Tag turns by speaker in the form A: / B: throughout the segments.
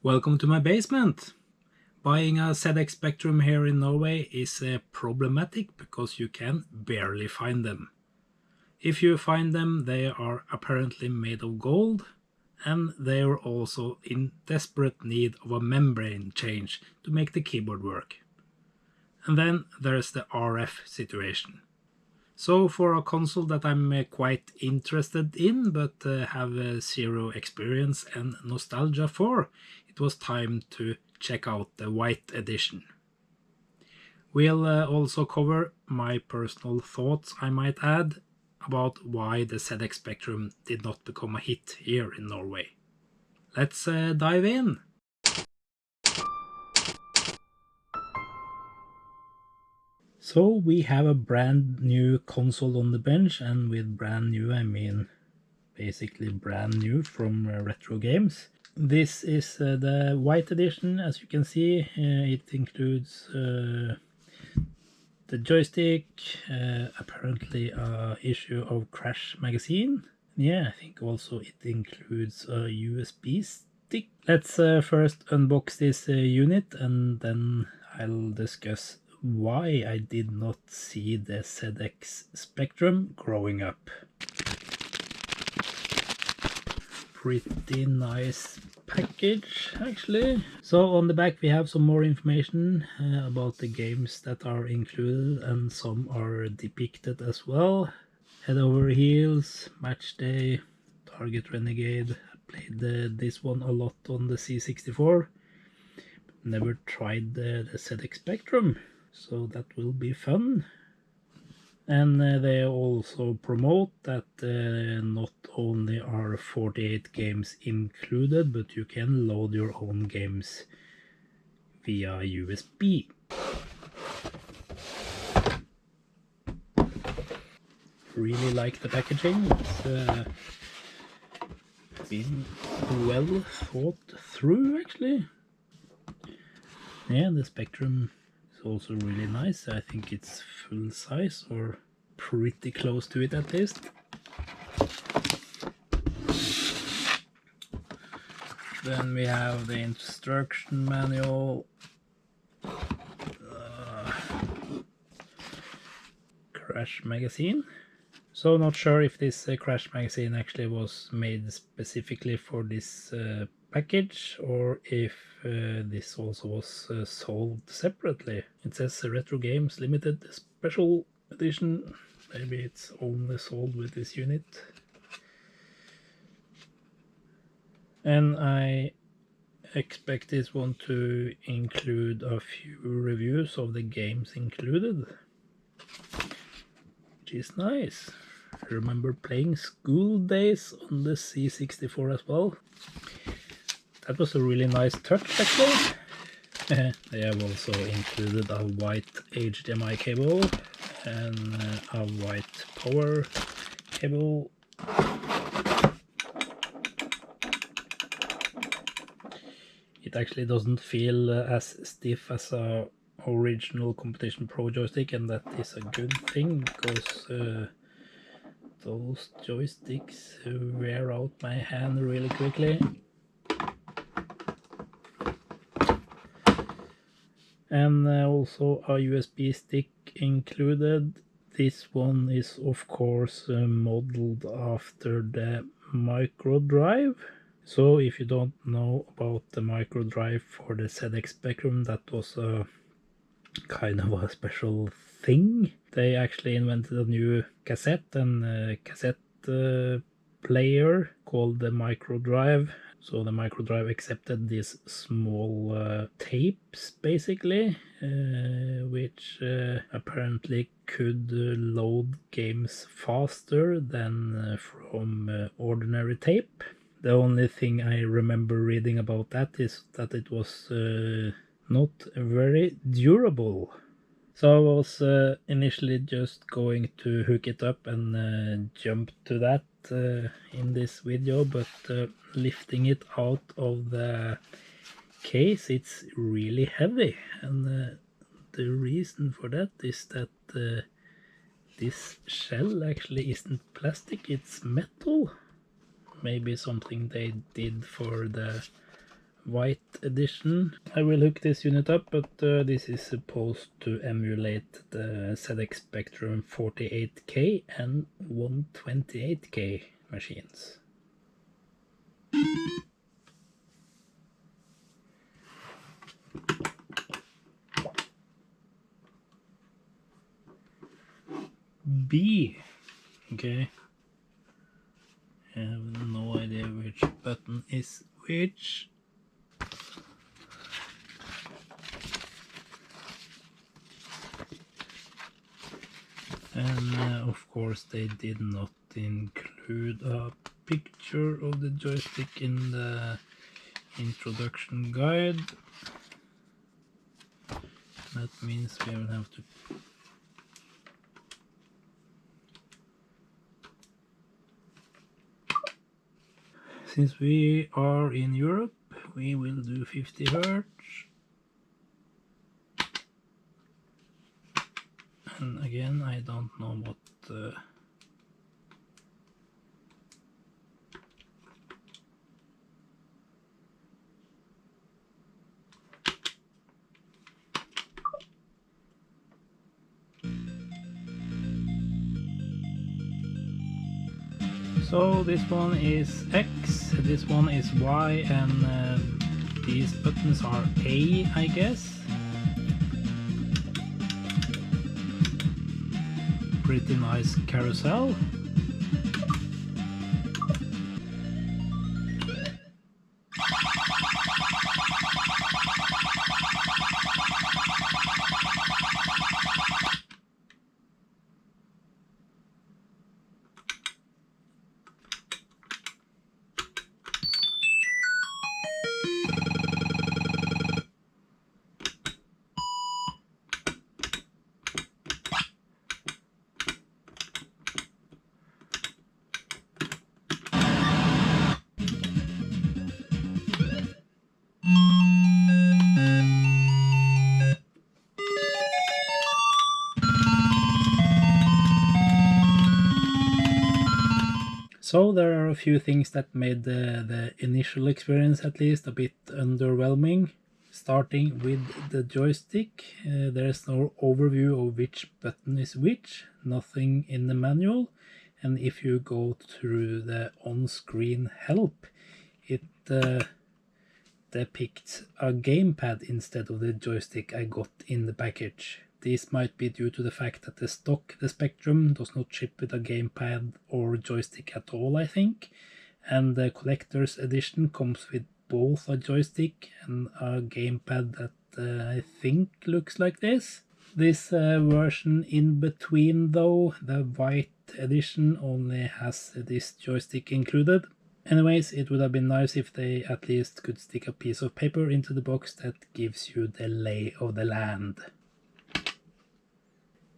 A: Welcome to my basement. Buying a ZX Spectrum here in Norway is problematic because you can barely find them. If you find them, they are apparently made of gold, and they are also in desperate need of a membrane change to make the keyboard work. And then there's the RF situation. So for a console that I'm quite interested in but have zero experience and nostalgia for, it was time to check out the white edition. We'll also cover my personal thoughts, I might add, about why the ZX Spectrum did not become a hit here in Norway. Let's dive in! So we have a brand new console on the bench, and with brand new I mean basically brand new from Retro Games. This is the white edition. As you can see, it includes the joystick, apparently a issue of Crash magazine. Yeah, I think also it includes a USB stick. Let's first unbox this unit, and then I'll discuss why I did not see the ZX Spectrum growing up. Pretty nice package actually. So on the back we have some more information about the games that are included, and some are depicted as well. Head Over Heels, Match Day, Target Renegade. I played this one a lot on the C64. Never tried the ZX Spectrum, so that will be fun. And they also promote that not only are 48 games included, but you can load your own games via USB. Really like the packaging. It's been well thought through actually. Yeah, the Spectrum is also really nice. I think it's full size, or pretty close to it at least. Then we have the instruction manual, Crash magazine. So not sure if this Crash magazine actually was made specifically for this package, or if this also was sold separately. It says Retro Games Limited Special Edition. Maybe it's only sold with this unit. And I expect this one to include a few reviews of the games included, which is nice. I remember playing School Days on the C64 as well. That was a really nice touch actually. They have also included a white HDMI cable and a white power cable. It actually doesn't feel as stiff as a original Competition Pro joystick, and that is a good thing, because those joysticks wear out my hand really quickly. And also a USB stick included. This one is of course modeled after the micro drive. So if you don't know about the micro drive for the ZX Spectrum, that was a kind of a special thing. They actually invented a new cassette and cassette player called the micro drive. So the micro drive accepted these small tapes basically, which apparently could load games faster than from ordinary tape. The only thing I remember reading about that is that it was not very durable. So I was initially just going to hook it up and jump to that in this video, but lifting it out of the case, it's really heavy, and the reason for that is that this shell actually isn't plastic, it's metal. Maybe something they did for the white edition. I will hook this unit up, but this is supposed to emulate the ZX Spectrum 48K and 128K machines. B. Okay. I have no idea which button is which. And of course they did not include a picture of the joystick in the introduction guide. That means we will have to since we are in Europe, we will do 50 Hz. And again, I don't know what so this one is X, this one is Y, and these buttons are A, I guess. Pretty nice carousel. So there are a few things that made the initial experience at least a bit underwhelming. Starting with the joystick, there is no overview of which button is which, nothing in the manual, and if you go through the on-screen help, it depicts a gamepad instead of the joystick I got in the package. This might be due to the fact that the Spectrum does not ship with a gamepad or joystick at all, I think, and the collector's edition comes with both a joystick and a gamepad that I think looks like this. This version in between though, the white edition, only has this joystick included. Anyways, it would have been nice if they at least could stick a piece of paper into the box that gives you the lay of the land.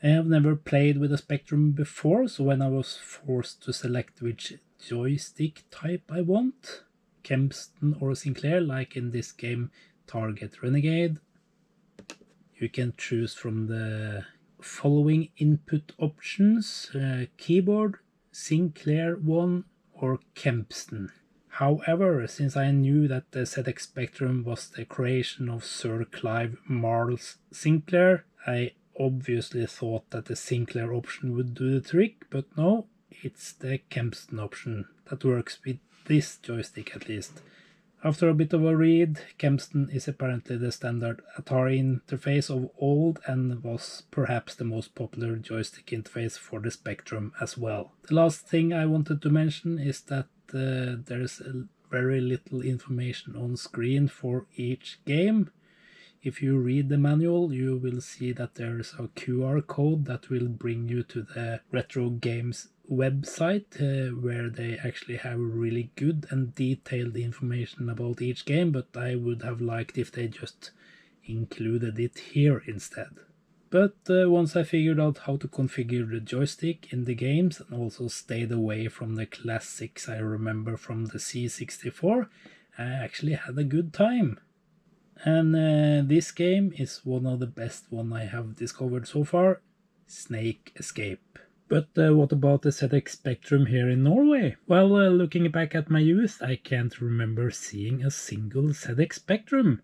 A: I have never played with a Spectrum before, so when I was forced to select which joystick type I want, Kempston or Sinclair, like in this game Target Renegade, you can choose from the following input options: keyboard, Sinclair one, or Kempston. However, since I knew that the ZX Spectrum was the creation of Sir Clive Marles Sinclair, I obviously thought that the Sinclair option would do the trick, but no, it's the Kempston option that works with this joystick at least. After a bit of a read, Kempston is apparently the standard Atari interface of old and was perhaps the most popular joystick interface for the Spectrum as well. The last thing I wanted to mention is that there is very little information on screen for each game. If you read the manual, you will see that there is a QR code that will bring you to the Retro Games website, where they actually have really good and detailed information about each game, but I would have liked if they just included it here instead. But once I figured out how to configure the joystick in the games and also stayed away from the classics I remember from the C64, I actually had a good time. And this game is one of the best one I have discovered so far, Snake Escape. But what about the ZX Spectrum here in Norway? Well, looking back at my youth, I can't remember seeing a single ZX Spectrum.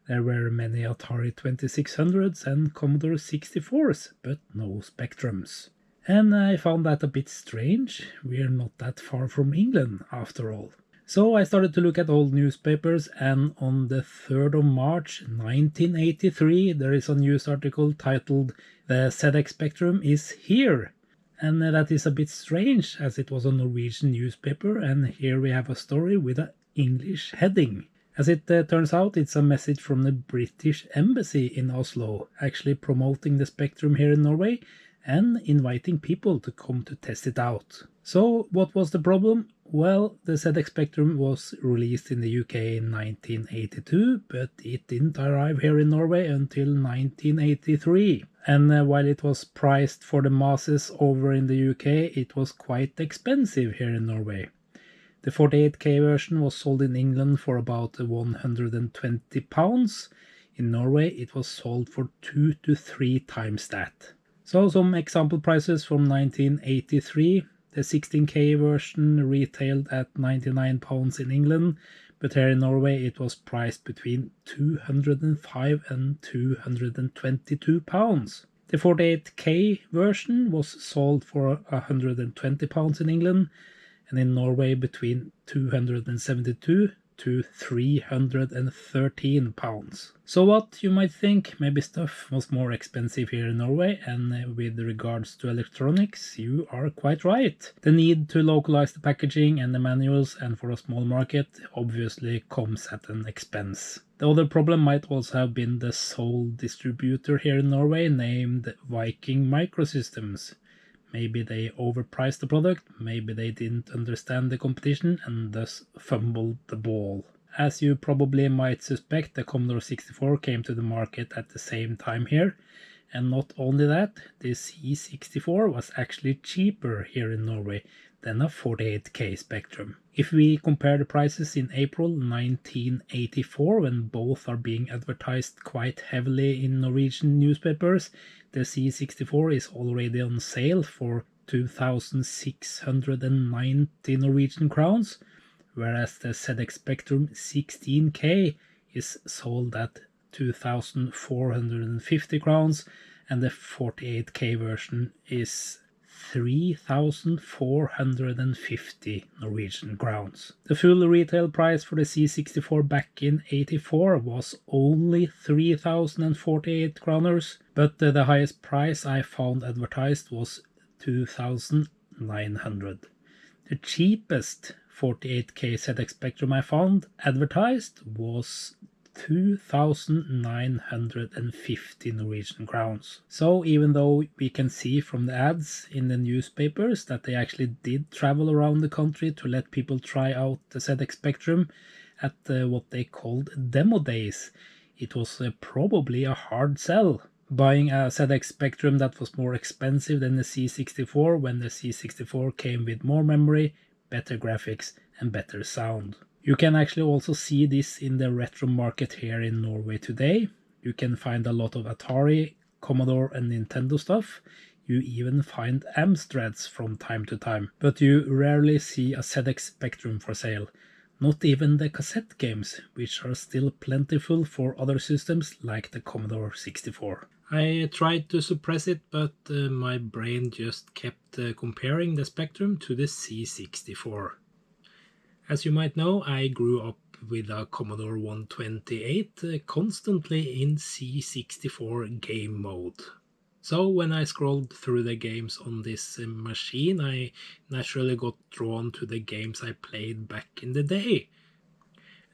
A: There were many Atari 2600s and Commodore 64s, but no Spectrums. And I found that a bit strange. We're not that far from England, after all. So I started to look at old newspapers, and on the 3rd of March 1983, there is a news article titled "The ZX Spectrum is Here." And that is a bit strange, as it was a Norwegian newspaper, and here we have a story with an English heading. As it turns out, it's a message from the British Embassy in Oslo, actually promoting the Spectrum here in Norway and inviting people to come to test it out. So, what was the problem? Well, the ZX Spectrum was released in the UK in 1982, but it didn't arrive here in Norway until 1983. And while it was priced for the masses over in the UK, it was quite expensive here in Norway. The 48K version was sold in England for about £120. In Norway, it was sold for 2 to 3 times that. So some example prices from 1983. The 16K version retailed at £99 in England, but here in Norway it was priced between £205 and £222. The 48K version was sold for £120 in England, and in Norway between £272 to £313. So what, you might think, maybe stuff was more expensive here in Norway, and with regards to electronics, you are quite right. The need to localize the packaging and the manuals, and for a small market, obviously comes at an expense. The other problem might also have been the sole distributor here in Norway, named Viking Microsystems. Maybe they overpriced the product, maybe they didn't understand the competition and thus fumbled the ball. As you probably might suspect, the Commodore 64 came to the market at the same time here, and not only that, the C64 was actually cheaper here in Norway than a 48K Spectrum. If we compare the prices in April 1984, when both are being advertised quite heavily in Norwegian newspapers, the C64 is already on sale for 2,690 Norwegian crowns, whereas the ZX Spectrum 16K is sold at 2,450 crowns, and the 48K version is 3,450 Norwegian crowns. The full retail price for the C64 back in 84 was only 3,048 kroners, but the highest price I found advertised was 2,900. The cheapest 48K ZX Spectrum I found advertised was 2,950 Norwegian crowns. So even though we can see from the ads in the newspapers that they actually did travel around the country to let people try out the ZX Spectrum at what they called demo days, it was probably a hard sell. Buying a ZX Spectrum that was more expensive than the C64 when the C64 came with more memory, better graphics and better sound. You can actually also see this in the retro market here in Norway today. You can find a lot of Atari, Commodore and Nintendo stuff. You even find Amstrads from time to time, but you rarely see a ZX Spectrum for sale. Not even the cassette games, which are still plentiful for other systems like the Commodore 64. I tried to suppress it, but my brain just kept comparing the Spectrum to the C64. As you might know, I grew up with a Commodore 128 constantly in C64 game mode. So when I scrolled through the games on this machine, I naturally got drawn to the games I played back in the day,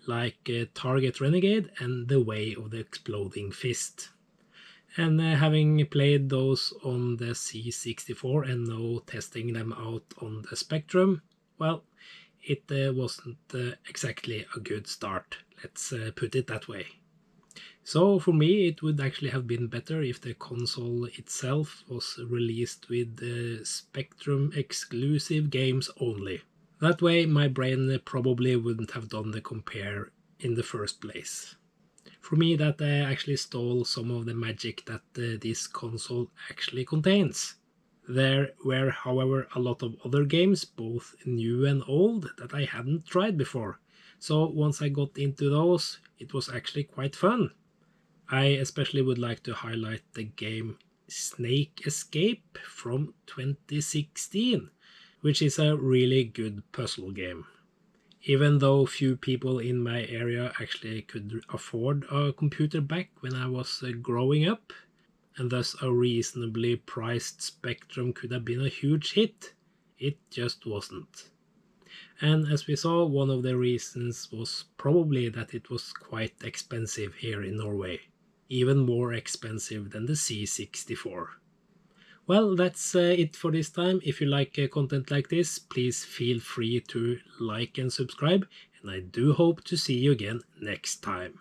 A: like Target Renegade and The Way of the Exploding Fist. And having played those on the C64 and now testing them out on the Spectrum, well, it wasn't exactly a good start, let's put it that way. So for me it would actually have been better if the console itself was released with Spectrum exclusive games only. That way my brain probably wouldn't have done the compare in the first place. For me that actually stole some of the magic that this console actually contains. There were, however, a lot of other games, both new and old, that I hadn't tried before. So once I got into those, it was actually quite fun. I especially would like to highlight the game Snake Escape from 2016, which is a really good puzzle game. Even though few people in my area actually could afford a computer back when I was growing up, and thus a reasonably priced Spectrum could have been a huge hit, it just wasn't. And as we saw, one of the reasons was probably that it was quite expensive here in Norway, even more expensive than the C64. Well, that's it for this time. If you like content like this, please feel free to like and subscribe, and I do hope to see you again next time.